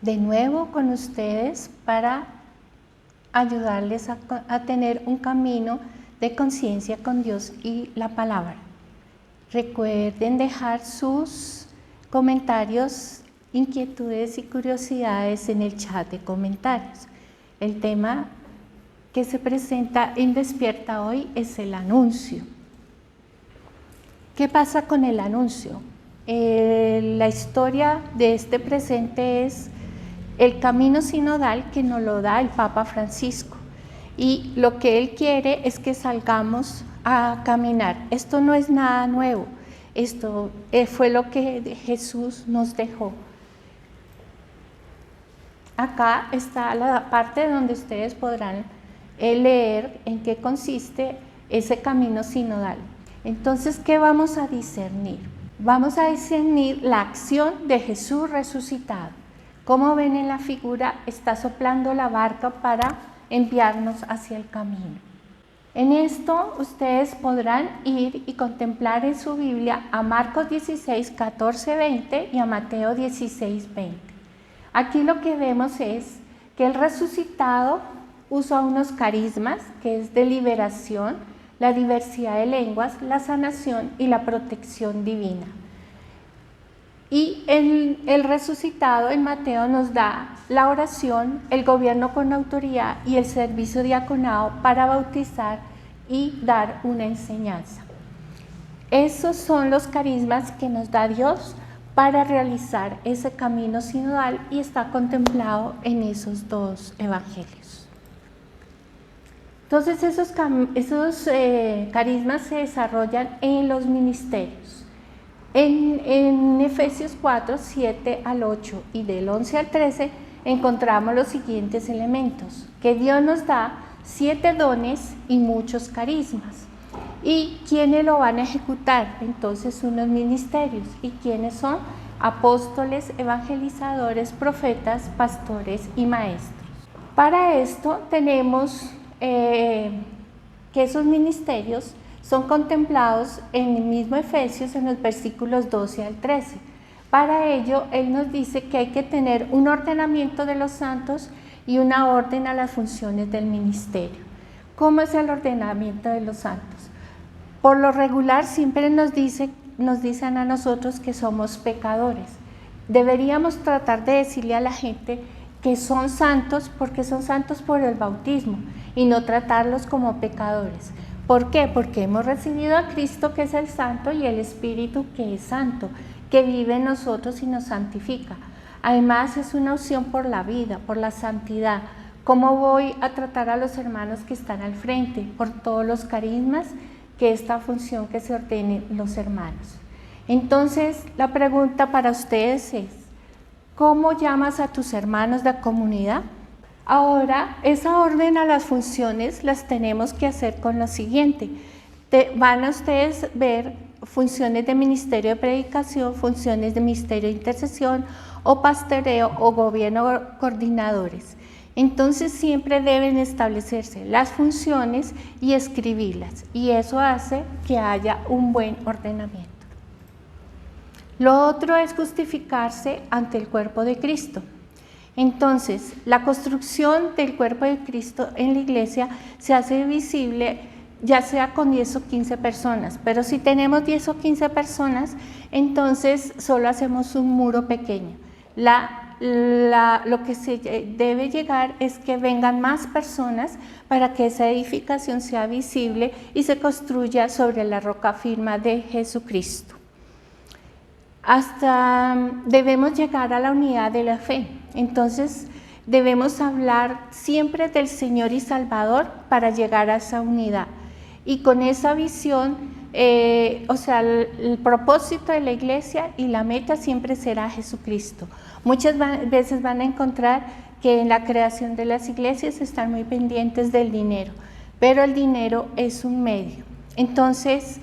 de nuevo con ustedes para ayudarles a tener un camino de conciencia con Dios y la palabra. Recuerden dejar sus comentarios, inquietudes y curiosidades en el chat de comentarios. El tema que se presenta en Despierta hoy es el anuncio. ¿Qué pasa con el anuncio? La historia de este presente es el camino sinodal que nos lo da el Papa Francisco, y lo que él quiere es que salgamos a caminar. Esto no es nada nuevo, esto fue lo que Jesús nos dejó. Acá está la parte donde ustedes podrán leer en qué consiste ese camino sinodal. Entonces, ¿qué vamos a discernir? Vamos a discernir la acción de Jesús resucitado. Como ven en la figura, está soplando la barca para enviarnos hacia el camino. En esto ustedes podrán ir y contemplar en su Biblia a Marcos 16, 14, 20 y a Mateo 16, 20. Aquí lo que vemos es que el resucitado usa unos carismas, que es de liberación, la diversidad de lenguas, la sanación y la protección divina. Y el resucitado en Mateo nos da la oración, el gobierno con autoridad y el servicio diaconado para bautizar y dar una enseñanza. Esos son los carismas que nos da Dios para realizar ese camino sinodal y está contemplado en esos dos evangelios. Entonces esos carismas se desarrollan en los ministerios. En Efesios 4, 7 al 8 y del 11 al 13 encontramos los siguientes elementos, que Dios nos da 7 dones y muchos carismas. ¿Y quiénes lo van a ejecutar? Entonces unos ministerios. ¿Y quiénes son? Apóstoles, evangelizadores, profetas, pastores y maestros. Para esto tenemos que esos ministerios son contemplados en el mismo Efesios en los versículos 12 al 13. Para ello, él nos dice que hay que tener un ordenamiento de los santos y una orden a las funciones del ministerio. ¿Cómo es el ordenamiento de los santos? Por lo regular siempre nos dicen a nosotros que somos pecadores. Deberíamos tratar de decirle a la gente que son santos porque son santos por el bautismo y no tratarlos como pecadores. ¿Por qué? Porque hemos recibido a Cristo, que es el santo, y el Espíritu, que es santo, que vive en nosotros y nos santifica. Además, es una opción por la vida, por la santidad. ¿Cómo voy a tratar a los hermanos que están al frente? Por todos los carismas, que esta función que se ordenen los hermanos. Entonces, la pregunta para ustedes es, ¿cómo llamas a tus hermanos de la comunidad? Ahora, esa orden a las funciones las tenemos que hacer con lo siguiente. Van a ustedes ver funciones de ministerio de predicación, funciones de ministerio de intercesión o pastoreo o gobierno coordinadores. Entonces siempre deben establecerse las funciones y escribirlas, y eso hace que haya un buen ordenamiento. Lo otro es justificarse ante el cuerpo de Cristo. Entonces, la construcción del cuerpo de Cristo en la iglesia se hace visible ya sea con 10 o 15 personas, pero si tenemos 10 o 15 personas, entonces solo hacemos un muro pequeño. Lo que se debe llegar es que vengan más personas para que esa edificación sea visible y se construya sobre la roca firme de Jesucristo. Debemos llegar a la unidad de la fe. Entonces debemos hablar siempre del Señor y Salvador para llegar a esa unidad. Y con esa visión, el propósito de la iglesia y la meta siempre será Jesucristo. Muchas veces van a encontrar que en la creación de las iglesias están muy pendientes del dinero, pero el dinero es un medio. Entonces,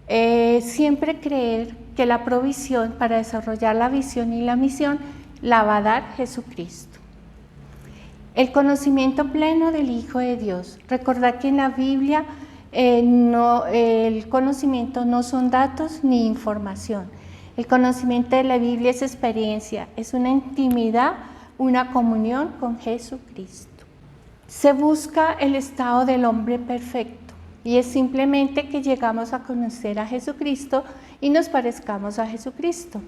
siempre creer que la provisión para desarrollar la visión y la misión la va a dar Jesucristo. El conocimiento pleno del Hijo de Dios. Recordad que en la Biblia el conocimiento no son datos ni información. El conocimiento de la Biblia es experiencia, es una intimidad una comunión con Jesucristo. Se busca el estado del hombre perfecto y es simplemente que llegamos a conocer a Jesucristo y nos parezcamos a Jesucristo.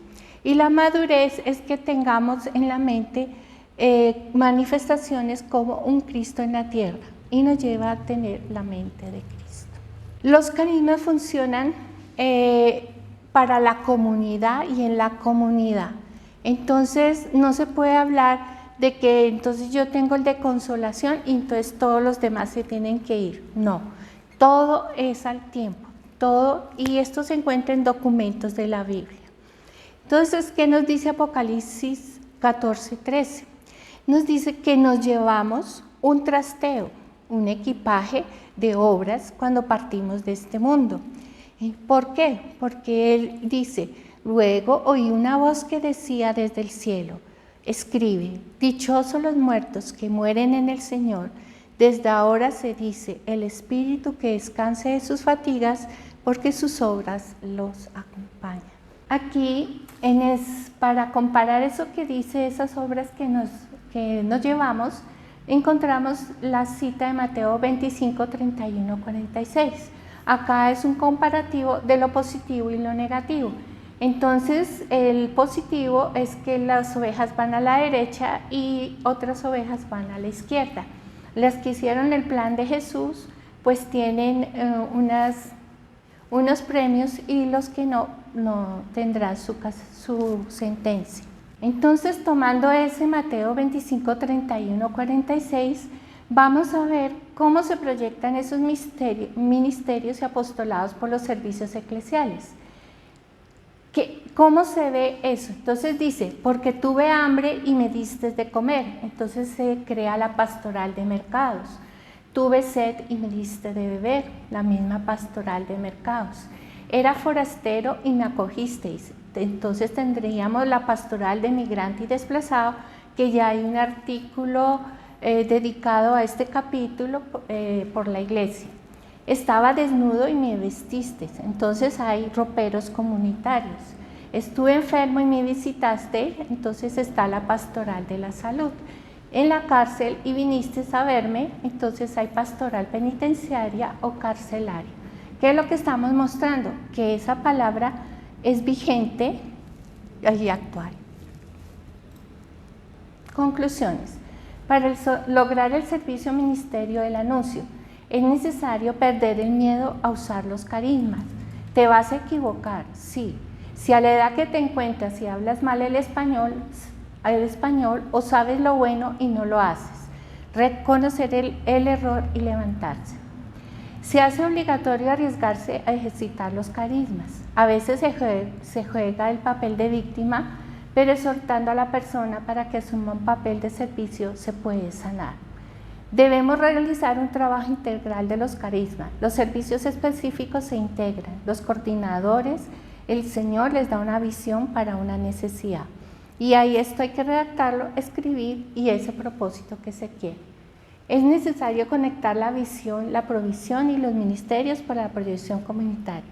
Y la madurez es que tengamos en la mente manifestaciones como un Cristo en la tierra y nos lleva a tener la mente de Cristo. Los carismas funcionan para la comunidad y en la comunidad. Entonces no se puede hablar de que entonces yo tengo el de consolación y entonces todos los demás se tienen que ir. No, todo es al tiempo, todo, y esto se encuentra en documentos de la Biblia. Entonces, ¿qué nos dice Apocalipsis 14:13? Nos dice que nos llevamos un trasteo, un equipaje de obras cuando partimos de este mundo. ¿Por qué? Porque él dice, luego oí una voz que decía desde el cielo, escribe, dichosos los muertos que mueren en el Señor. Desde ahora se dice, el Espíritu que descanse de sus fatigas, porque sus obras los acompañan. Aquí, para comparar eso que dice, esas obras que nos llevamos, encontramos la cita de Mateo 25, 31, 46. Acá es un comparativo de lo positivo y lo negativo. Entonces, el positivo es que las ovejas van a la derecha y otras ovejas van a la izquierda. Las que hicieron el plan de Jesús, pues tienen unos premios y los que no tendrán su sentencia. Entonces, tomando ese Mateo 25, 31, 46, vamos a ver cómo se proyectan esos ministerios y apostolados por los servicios eclesiales. ¿Cómo se ve eso? Entonces dice, porque tuve hambre y me diste de comer. Entonces se crea la pastoral de mercados. Tuve sed y me diste de beber, la misma pastoral de mercados. Era forastero y me acogisteis. Entonces tendríamos la pastoral de migrante y desplazado, que ya hay un artículo dedicado a este capítulo por la iglesia. Estaba desnudo y me vestisteis. Entonces hay roperos comunitarios. Estuve enfermo y me visitaste. Entonces está la pastoral de la salud. En la cárcel y viniste a verme. Entonces hay pastoral penitenciaria o carcelaria. ¿Qué es lo que estamos mostrando? Que esa palabra es vigente y actual. Conclusiones. Para lograr el servicio ministerio del anuncio, es necesario perder el miedo a usar los carismas. ¿Te vas a equivocar? Sí. Si a la edad que te encuentras y hablas mal el español o sabes lo bueno y no lo haces, reconocer el error y levantarse. Se hace obligatorio arriesgarse a ejercitar los carismas. A veces se juega el papel de víctima, pero exhortando a la persona para que asuma un papel de servicio se puede sanar. Debemos realizar un trabajo integral de los carismas. Los servicios específicos se integran. Los coordinadores, el Señor les da una visión para una necesidad. Y ahí esto hay que redactarlo, escribir y ese propósito que se quiere. Es necesario conectar la visión, la provisión y los ministerios para la proyección comunitaria.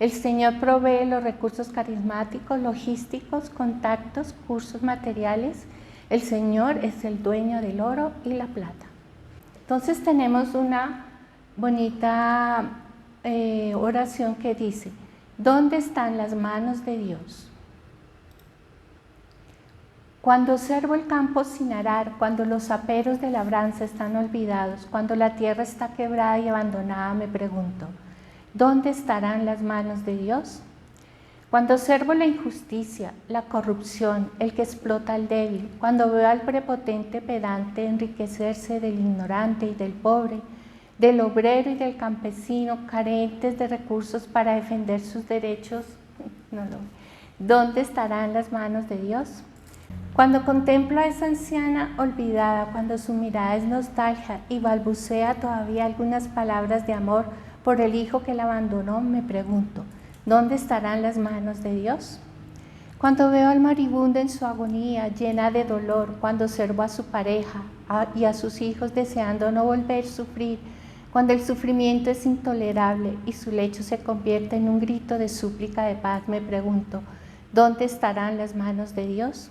El Señor provee los recursos carismáticos, logísticos, contactos, cursos materiales. El Señor es el dueño del oro y la plata. Entonces tenemos una bonita oración que dice, ¿dónde están las manos de Dios? Cuando observo el campo sin arar, cuando los aperos de labranza están olvidados, cuando la tierra está quebrada y abandonada, me pregunto, ¿dónde estarán las manos de Dios? Cuando observo la injusticia, la corrupción, el que explota al débil, cuando veo al prepotente pedante enriquecerse del ignorante y del pobre, del obrero y del campesino carentes de recursos para defender sus derechos, ¿dónde estarán las manos de Dios? Cuando contemplo a esa anciana olvidada, cuando su mirada es nostalgia y balbucea todavía algunas palabras de amor por el hijo que la abandonó, me pregunto, ¿dónde estarán las manos de Dios? Cuando veo al moribundo en su agonía, llena de dolor, cuando observo a su pareja y a sus hijos deseando no volver a sufrir, cuando el sufrimiento es intolerable y su lecho se convierte en un grito de súplica de paz, me pregunto, ¿dónde estarán las manos de Dios?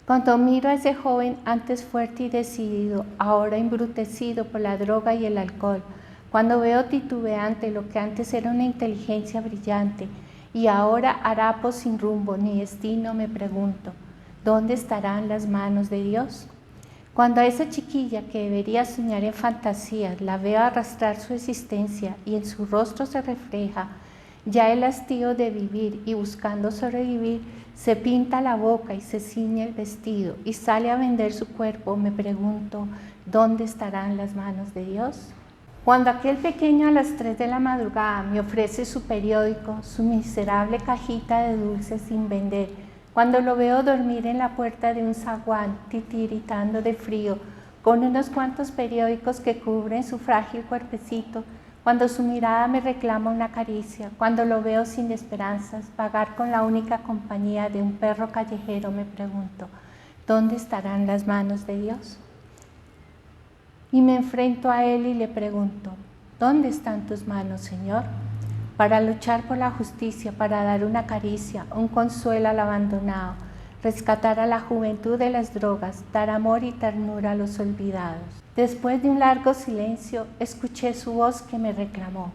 Cuando miro a ese joven antes fuerte y decidido, ahora embrutecido por la droga y el alcohol, cuando veo titubeante lo que antes era una inteligencia brillante y ahora harapo sin rumbo ni destino, me pregunto, ¿dónde estarán las manos de Dios? Cuando a esa chiquilla que debería soñar en fantasías la veo arrastrar su existencia y en su rostro se refleja ya el hastío de vivir y buscando sobrevivir, se pinta la boca y se ciñe el vestido y sale a vender su cuerpo, me pregunto, ¿dónde estarán las manos de Dios? Cuando aquel pequeño a las 3 de la madrugada me ofrece su periódico, su miserable cajita de dulces sin vender, cuando lo veo dormir en la puerta de un zaguán, titiritando de frío, con unos cuantos periódicos que cubren su frágil cuerpecito, cuando su mirada me reclama una caricia, cuando lo veo sin esperanzas, vagar con la única compañía de un perro callejero, me pregunto, ¿dónde estarán las manos de Dios? Y me enfrento a Él y le pregunto, ¿dónde están tus manos, Señor? Para luchar por la justicia, para dar una caricia, un consuelo al abandonado, rescatar a la juventud de las drogas, dar amor y ternura a los olvidados. Después de un largo silencio, escuché su voz que me reclamó.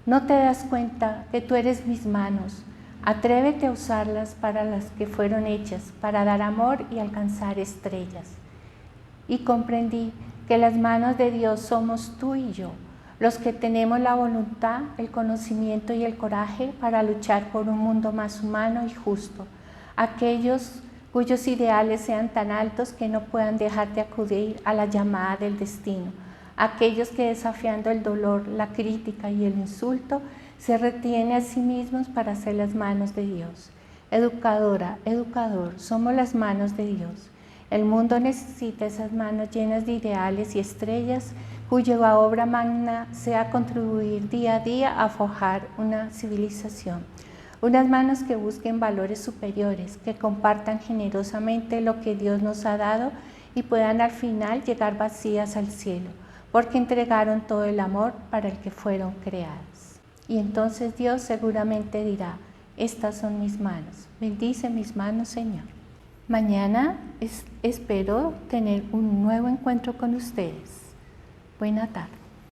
¿No te das cuenta que tú eres mis manos? Atrévete a usarlas para las que fueron hechas, para dar amor y alcanzar estrellas. Y comprendí que las manos de Dios somos tú y yo, los que tenemos la voluntad, el conocimiento y el coraje para luchar por un mundo más humano y justo, aquellos cuyos ideales sean tan altos que no puedan dejar de acudir a la llamada del destino, aquellos que desafiando el dolor, la crítica y el insulto, se retienen a sí mismos para ser las manos de Dios. Educadora, educador, somos las manos de Dios. El mundo necesita esas manos llenas de ideales y estrellas cuya obra magna sea contribuir día a día a forjar una civilización. Unas manos que busquen valores superiores, que compartan generosamente lo que Dios nos ha dado y puedan al final llegar vacías al cielo, porque entregaron todo el amor para el que fueron creadas. Y entonces Dios seguramente dirá, estas son mis manos, bendice mis manos, Señor. Mañana espero tener un nuevo encuentro con ustedes. Buena tarde.